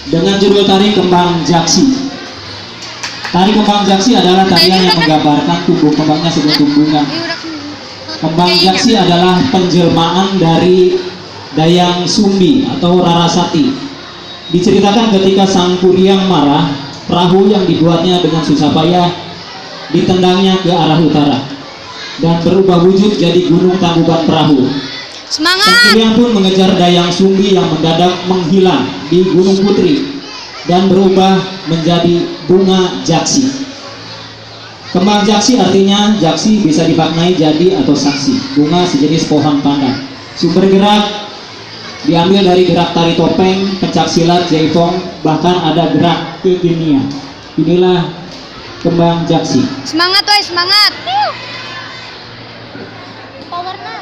dengan judul tari Kembang Jaksi. Tari Kembang Jaksi adalah tarian yang menggambarkan tumbuh kembangnya sebuah tumbuhan. Kembang Jaksi adalah penjelmaan dari Dayang Sumbi atau Rarasati. Diceritakan ketika Sang Kuryang marah, perahu yang dibuatnya dengan susah payah ditendangnya ke arah utara dan berubah wujud jadi gunung tangkuban perahu. Sang Kuryang pun mengejar Dayang Sumbi yang mendadak menghilang di Gunung Putri dan berubah menjadi bunga jaksi. Kembang jaksi artinya jaksi bisa dimaknai jadi atau saksi. Bunga sejenis pohon pandan. Sumber gerak diambil dari gerak tari topeng, pencak silat, jaipong, bahkan ada gerak kekinian. Inilah kembang jaksi. Semangat woy, semangat. Powerna.